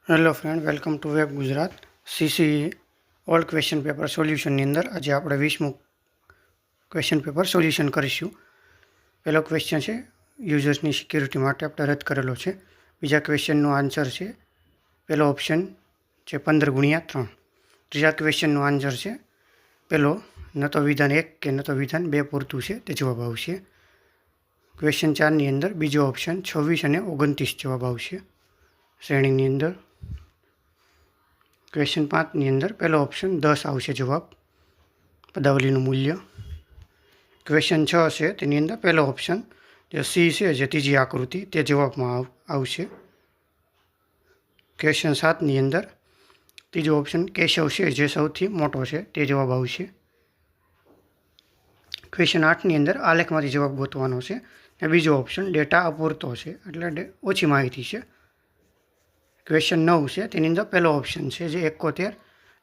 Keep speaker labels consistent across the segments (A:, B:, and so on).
A: Hello friend, welcome to web Gujarat. CCE old question paper સોલ્યુશનની અંદર આજે આપણે 20મું ક્વેશ્ચન પેપર સોલ્યુશન કરીશું. પહેલો ક્વેશ્ચન છે યુઝર્સની સિક્યુરિટી માટે આપણે રદ કરેલો છે. બીજા ક્વેશ્ચનનો આન્સર છે પહેલો ઓપ્શન છે 15x3. ત્રીજા ક્વેશ્ચનનો આન્સર છે પહેલો ન તો વિધાન 1 કે ન તો વિધાન 2 પૂરતું છે તે જવાબ આવશે. ક્વેશ્ચન 4ની અંદર બીજો ઓપ્શન 26 અને 29 જવાબ આવશે શ્રેણીની અંદર. ક્વેશ્ચન 5ની અંદર પહેલો ઓપ્શન 10 આવશે જવાબ, પદાવલીનું મૂલ્ય. ક્વેશ્ચન 6 છે તેની અંદર પહેલો ઓપ્શન જે સી છે જે ત્રીજી આકૃતિ તે જવાબમાં આવશે. ક્વેશ્ચન 7ની અંદર ત્રીજો ઓપ્શન કેશવ છે જે સૌથી મોટો છે તે જવાબ આવશે. ક્વેશ્ચન 8ની અંદર આલેખમાંથી જવાબ ગોતવાનો છે અને બીજો ઓપ્શન ડેટા અપૂરતો છે એટલે ઓછી માહિતી છે. ક્વેશ્ચન 9 છે તેની અંદર પહેલો ઓપ્શન છે જે 71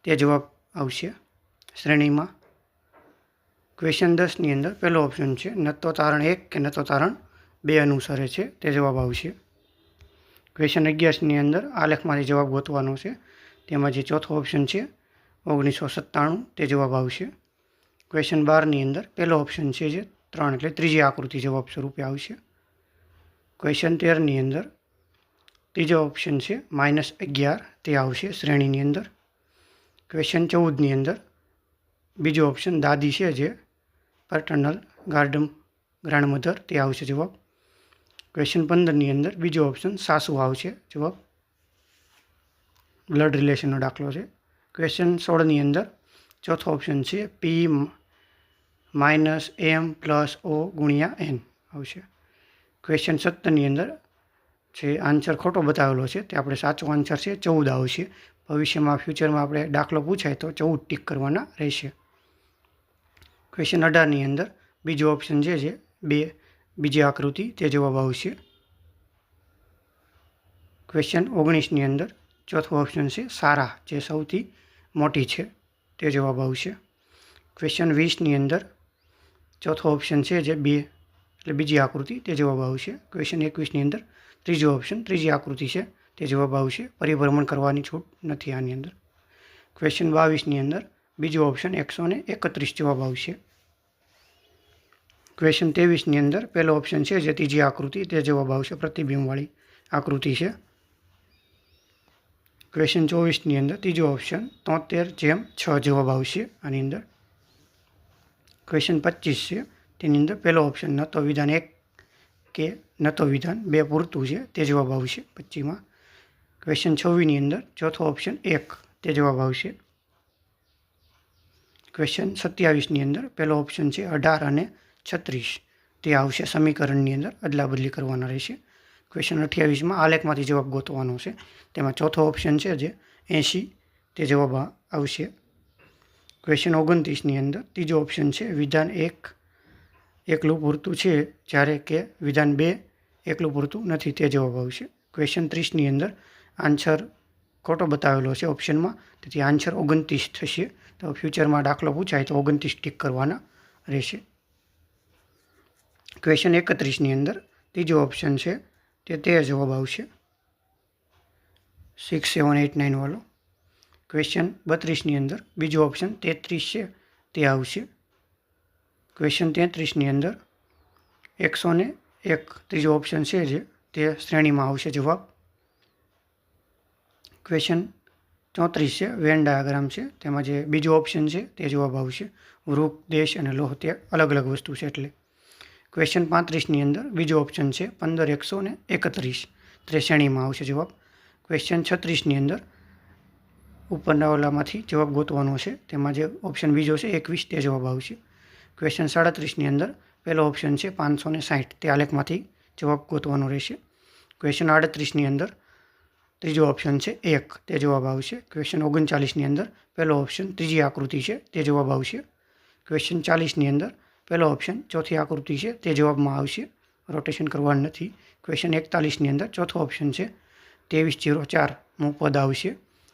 A: તે જવાબ આવશે શ્રેણીમાં. ક્વેશ્ચન 10ની અંદર પહેલો ઓપ્શન છે ન તો તારણ 1 કે ન તો તારણ 2 અનુસરે છે તે જવાબ આવશે. ક્વેશ્ચન 11ની અંદર આલેખમાંથી જવાબ ગોતવાનો છે, તેમાં જે ચોથો ઓપ્શન છે 1997 તે જવાબ આવશે. ક્વેશ્ચન 12ની અંદર પહેલો ઓપ્શન છે જે 3 એટલે ત્રીજી આકૃતિ જવાબ સ્વરૂપે આવશે. ક્વેશ્ચન 13ની અંદર ત્રીજો ઓપ્શન છે -11 તે આવશે શ્રેણીની અંદર. ક્વેશ્ચન 14ની અંદર બીજો ઓપ્શન દાદી છે જે પેટર્નલ ગ્રાન્ડમધર તે આવશે જવાબ. ક્વેશ્ચન 15ની અંદર બીજો ઓપ્શન સાસુ આવશે જવાબ, બ્લડ રિલેશનનો દાખલો છે. ક્વેશ્ચન 16ની અંદર ચોથો ઓપ્શન છે P-M+O/N આવશે. ક્વેશ્ચન 17ની અંદર જે આન્સર ખોટો બતાવેલો છે તે આપણે સાચો આન્સર છે 14 આવશે. ભવિષ્યમાં ફ્યુચરમાં આપણે દાખલો પૂછાય તો 14 ટીક કરવાના રહેશે. ક્વેશ્ચન 18ની અંદર બીજો ઓપ્શન છે જે બીજી આકૃતિ તે જવાબ આવશે. ક્વેશ્ચન 19ની અંદર ચોથો ઓપ્શન છે સારા જે સૌથી મોટી છે તે જવાબ આવશે. ક્વેશ્ચન 20ની અંદર ચોથો ઓપ્શન છે જે 2 એટલે બીજી આકૃતિ તે જવાબ આવશે. ક્વેશ્ચન 21ની અંદર ત્રીજો ઓપ્શન ત્રીજી આકૃતિ છે તે જવાબ આવશે, પરિભ્રમણ કરવાની છૂટ નથી આની અંદર. ક્વેશ્ચન 22ની અંદર બીજો ઓપ્શન 131 જવાબ આવશે. ક્વેશ્ચન 23ની અંદર પહેલો ઓપ્શન છે જે ત્રીજી આકૃતિ તે જવાબ આવશે, પ્રતિબિંબવાળી આકૃતિ છે. ક્વેશ્ચન 24ની અંદર ત્રીજો ઓપ્શન 73/6 જવાબ આવશે આની અંદર. ક્વેશ્ચન 25 છે તેની અંદર પહેલો ઓપ્શન ન તો વિધાન 1 કે ન તો વિધાન 2 પૂરતું છે તે જવાબ આવશે 25માં. ક્વેશ્ચન 26ની અંદર ચોથો ઓપ્શન 1 તે જવાબ આવશે. ક્વેશ્ચન 27ની અંદર પહેલો ઓપ્શન છે 18 અને 36 તે આવશે, સમીકરણની અંદર અદલાબદલી કરવાના રહેશે. ક્વેશ્ચન 28માં આલેખમાંથી જવાબ ગોતવાનો છે, તેમાં ચોથો ઓપ્શન છે જે 80 તે જવાબ આવશે. ક્વેશ્ચન 29ની અંદર ત્રીજો ઓપ્શન છે વિધાન 1 એકલું પૂરતું છે જ્યારે કે વિધાન 2 એકલું પૂરતું નથી તે જવાબ આવશે. ક્વેશ્ચન 30ની અંદર આન્સર ખોટો બતાવેલો છે ઓપ્શનમાં, તેથી આન્સર 29 થશે. તો ફ્યુચરમાં દાખલો પૂછાય તો 29 ટીક કરવાના રહેશે. ક્વેશ્ચન 31ની અંદર ત્રીજો ઓપ્શન છે તે જવાબ આવશે 6, 7, 8, 9 વાળો. ક્વેશ્ચન 32ની અંદર બીજો ઓપ્શન 33 છે તે આવશે. ક્વેશ્ચન 33ની અંદર 101 ત્રીજો ઓપ્શન છે જે તે શ્રેણીમાં આવશે જવાબ. ક્વેશ્ચન 34 છે વેન ડાયાગ્રામ છે, તેમાં જે બીજો ઓપ્શન છે તે જવાબ આવશે. વૃક્ષ, દેશ અને લોહ તે અલગ અલગ વસ્તુ છે એટલે. ક્વેશ્ચન 35ની અંદર બીજો ઓપ્શન છે 15/131 તે શ્રેણીમાં આવશે જવાબ. ક્વેશ્ચન 36ની અંદર ઉપરના ઓલામાંથી જવાબ ગોતવાનો છે, તેમાં જે ઓપ્શન બીજો છે 21 તે જવાબ આવશે. ક્વેશ્ચન 37ની અંદર પહેલો ઓપ્શન છે 560 તે આલેખમાંથી જવાબ ગોતવાનો રહેશે. ક્વેશ્ચન 38ની અંદર ત્રીજો ઓપ્શન છે 1 તે જવાબ આવશે. ક્વેશ્ચન 39ની અંદર પહેલો ઓપ્શન ત્રીજી આકૃતિ છે તે જવાબ આવશે. ક્વેશ્ચન 40ની અંદર પહેલો ઓપ્શન ચોથી આકૃતિ છે તે જવાબમાં આવશે, રોટેશન કરવાનું નથી. ક્વેશ્ચન 41ની અંદર ચોથો ઓપ્શન છે 23/04 પદ આવશે.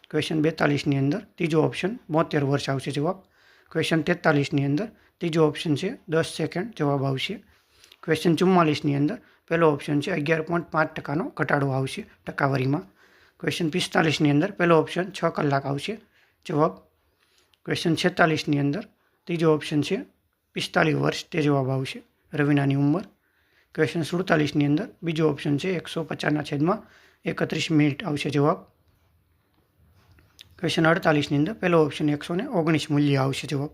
A: ક્વેશ્ચન 42ની અંદર ત્રીજો ઓપ્શન 72 વર્ષ આવશે જવાબ. ક્વેશ્ચન 43ની અંદર ત્રીજો ઓપ્શન છે 10 સેકન્ડ જવાબ આવશે. ક્વેશ્ચન 44ની અંદર પહેલો ઓપ્શન છે 11.5% ઘટાડો આવશે ટકાવારીમાં. ક્વેશ્ચન 45ની અંદર પહેલો ઓપ્શન 6 કલાક આવશે જવાબ. ક્વેશ્ચન 46ની અંદર ત્રીજો ઓપ્શન છે 45 વર્ષ, તે જવાબ આવશે રવિનાની ઉંમર. ક્વેશ્ચન 47ની અંદર બીજો ઓપ્શન છે 150/31 મિનિટ આવશે જવાબ. ક્વેશ્ચન 48ની અંદર પહેલો ઓપ્શન 119 મૂલ્ય આવશે જવાબ.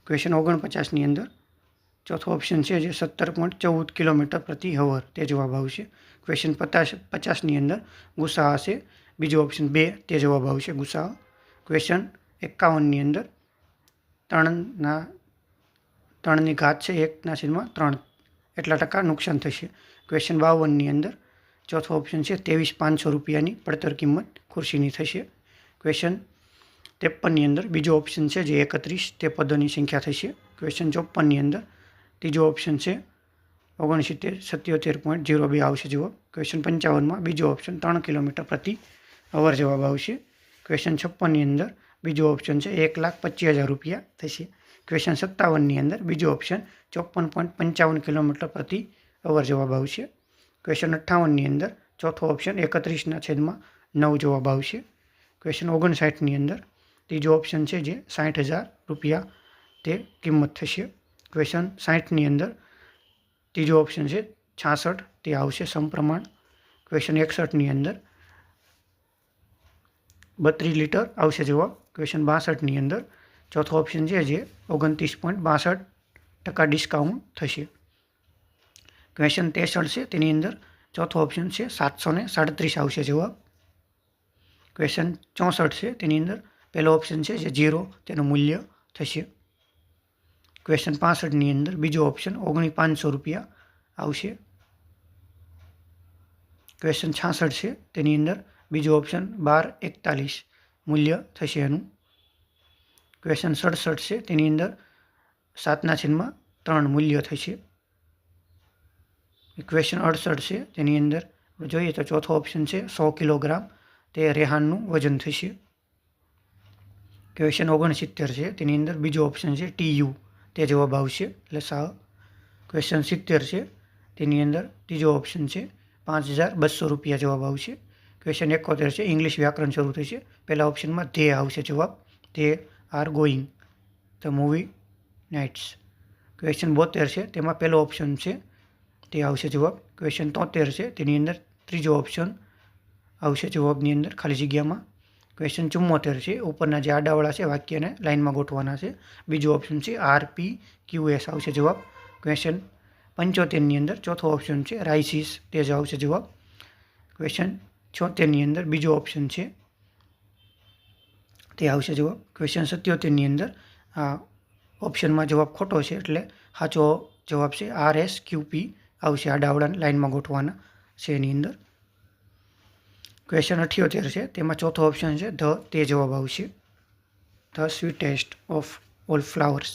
A: ક્વેશ્ચન 49ની અંદર ચોથો ઓપ્શન છે જે 17.14 કિલોમીટર પ્રતિ અવર, તે જવાબ આવશે. ક્વેશ્ચન 50ની અંદર ગુસાઅ હશે બીજો ઓપ્શન 2, તે જવાબ આવશે ગુસાઅ. ક્વેશ્ચન 51ની અંદર ત્રણની ઘાત છે 1/3 એટલા ટકા નુકસાન થશે. ક્વેશ્ચન 52ની અંદર ચોથો ઓપ્શન છે 23,500 રૂપિયાની પડતર કિંમત ખુરશીની થશે. ક્વેશ્ચન 53ની અંદર બીજો ઓપ્શન છે જે 31, તે પદોની સંખ્યા થશે. ક્વેશ્ચન 54ની અંદર ત્રીજો ઓપ્શન છે 77.02 આવશે જવાબ. ક્વેશ્ચન 55માં બીજો ઓપ્શન 3 કિલોમીટર પ્રતિ અવર જવાબ આવશે. ક્વેશ્ચન 56ની અંદર બીજો ઓપ્શન છે 1,25,000 રૂપિયા થશે. ક્વેશ્ચન 57ની અંદર બીજો ઓપ્શન 54.55 કિલોમીટર પ્રતિ અવર જવાબ આવશે. ક્વેશ્ચન 58ની અંદર ચોથો ઓપ્શન 31/9 જવાબ આવશે. ક્વેશ્ચન 59ની અંદર ત્રીજો ઓપ્શન છે જે 60,000 રૂપિયા તે કિંમત થશે. ક્વેશ્ચન 60ની અંદર ત્રીજો ઓપ્શન છે 66, તે આવશે સમપ્રમાણ. ક્વેશ્ચન 61ની અંદર 32 લીટર આવશે જવાબ. ક્વેશ્ચન 62ની અંદર ચોથો ઓપ્શન છે જે 29.62% ડિસ્કાઉન્ટ થશે. ક્વેશ્ચન 63 છે તેની અંદર ચોથો ઓપ્શન છે 737 આવશે જવાબ. ક્વેશ્ચન 64 છે તેની અંદર પહેલો ઓપ્શન છે જે 0, તેનું મૂલ્ય થશે. ક્વેશ્ચન 65ની અંદર બીજો ઓપ્શન 19,500 રૂપિયા આવશે. ક્વેશ્ચન 66 છે તેની અંદર બીજો ઓપ્શન 12,41 મૂલ્ય થશે એનું. ક્વેશ્ચન 67 છે તેની અંદર 7/3 મૂલ્ય થશે. ક્વેશ્ચન 68 છે તેની અંદર જોઈએ તો ચોથો ઓપ્શન છે 100 કિલોગ્રામ, તે રેહાનનું વજન થશે. ક્વેશ્ચન 69 છે તેની અંદર બીજો ઓપ્શન છે TU, તે જવાબ આવશે લસાઅ. ક્વેશ્ચન 70 છે તેની અંદર ત્રીજો ઓપ્શન છે 5,200 રૂપિયા જવાબ આવશે. ક્વેશ્ચન 71 છે ઇંગ્લિશ વ્યાકરણ શરૂ થશે. પહેલા ઓપ્શનમાં ધે આવશે જવાબ. They are going the movie nights. Question 72 છે તેમાં પહેલો ઓપ્શન છે તે આવશે જવાબ. ક્વેશ્ચન 73 છે તેની અંદર ત્રીજો ઓપ્શન આવશે જવાબની અંદર ખાલી જગ્યામાં. ક્વેશ્ચન 74 છે ઉપરના જે આડાવાળા છે વાક્યને લાઇનમાં ગોઠવાના છે. બીજો ઓપ્શન છે RPQS આવશે જવાબ. ક્વેશ્ચન 75ની અંદર ચોથો ઓપ્શન છે રાઇસિસ, તે જ આવશે જવાબ. ક્વેશ્ચન 76ની અંદર બીજો ઓપ્શન છે તે આવશે જવાબ. ક્વેશ્ચન 77ની અંદર આ ઓપ્શનમાં જવાબ ખોટો છે એટલે સાચો જવાબ છે RSQP આવશે, આડાવાળાને લાઇનમાં ગોઠવાના છે એની અંદર. ક્વેશ્ચન 78 છે તેમાં ચોથો ઓપ્શન છે ધ, તે જવાબ આવશે. The sweetest of all flowers.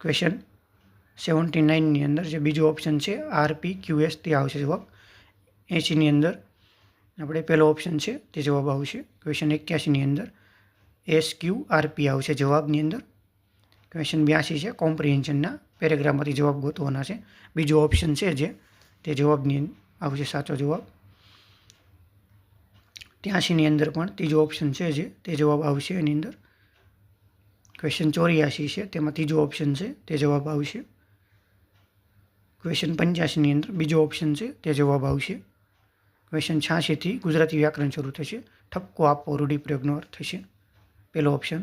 A: Question 79ની અંદર જે બીજો ઓપ્શન છે RPQS, તે આવશે જવાબ. 80ની અંદર આપણે પહેલો ઓપ્શન છે તે જવાબ આવશે. ક્વેશ્ચન 81ની અંદર SQRP આવશે જવાબની અંદર. ક્વેશ્ચન 82 છે કોમ્પ્રિહેન્શનના પેરેગ્રાફમાંથી જવાબ ગોતવાના છે. બીજો ઓપ્શન છે જે તે જવાબની આવશે સાચો જવાબ. 83ની અંદર પણ ત્રીજો ઓપ્શન છે જે તે જવાબ આવશે એની અંદર. ક્વેશ્ચન 84 છે તેમાં ત્રીજો ઓપ્શન છે તે જવાબ આવશે. ક્વેશ્ચન 85ની અંદર બીજો ઓપ્શન છે તે જવાબ આવશે. ક્વેશ્ચન 86થી ગુજરાતી વ્યાકરણ શરૂ થશે. ઠપકો આપો રૂઢિપ્રયોગનો અર્થ થશે પહેલો ઓપ્શન.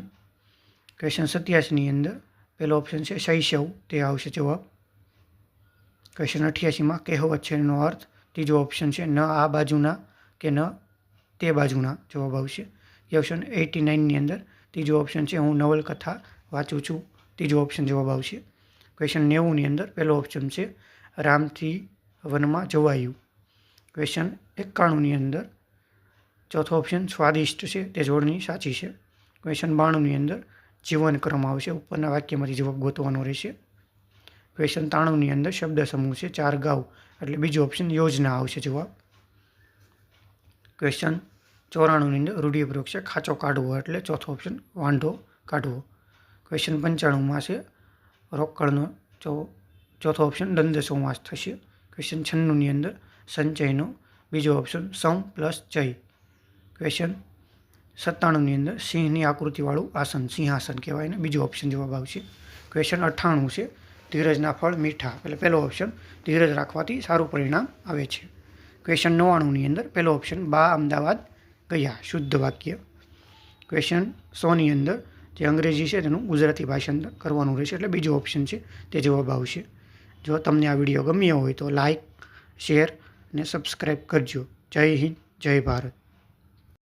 A: ક્વેશ્ચન 87ની અંદર પહેલો ઓપ્શન છે શૈશવ, તે આવશે જવાબ. ક્વેશ્ચન 88માં કહેવત છે એનો અર્થ ત્રીજો ઓપ્શન છે ન આ બાજુના કે ન તે બાજુના જવાબ આવશે. ક્વેશ્ચન 89ની અંદર ત્રીજો ઓપ્શન છે હું નવલકથા વાંચું છું, ત્રીજો ઓપ્શન જવાબ આવશે. ક્વેશ્ચન 90ની અંદર પહેલો ઓપ્શન છે રામથી વનમાં જવાયું. ક્વેશ્ચન 91ની અંદર ચોથો ઓપ્શન સ્વાદિષ્ટ છે, તે જોડણી સાચી છે. ક્વેશ્ચન 92ની અંદર જીવન ક્રમ આવશે, ઉપરના વાક્યમાંથી જવાબ ગોતવાનો રહેશે. ક્વેશ્ચન 93ની અંદર શબ્દ સમૂહ છે 4 ગાઉ, એટલે બીજો ઓપ્શન યોજના આવશે જવાબ. ક્વેશ્ચન 94ની અંદર રૂઢિપ્રયોગ છે ખાંચો કાઢવો, એટલે ચોથો ઓપ્શન વાંઢો કાઢવો. ક્વેશ્ચન 95માં છે રોકડનો ચોથો ઓપ્શન દંડ સમાસ થશે. ક્વેશ્ચન 96ની અંદર સંચયનો બીજો ઓપ્શન સમ પ્લસ જય. ક્વેશ્ચન 97ની અંદર સિંહની આકૃતિવાળું આસન સિંહાસન કહેવાય ને બીજો ઓપ્શન જવાબ આવશે. ક્વેશ્ચન 98 છે ધીરજના ફળ મીઠા, એટલે પહેલો ઓપ્શન ધીરજ રાખવાથી સારું પરિણામ આવે છે. ક્વેશ્ચન 99ની અંદર પહેલો ઓપ્શન બા અમદાવાદ ગયા શુદ્ધ વાક્ય. ક્વેશ્ચન 100ની અંદર જે અંગ્રેજી છે તેનું ગુજરાતી ભાષાંતર કરવાનું રહેશે, એટલે બીજો ઓપ્શન છે તે જવાબ આવશે. જો તમને આ વિડીયો ગમ્યો હોય તો લાઇક, શેર અને સબસ્ક્રાઈબ કરજો. જય હિન્દ, જય ભારત.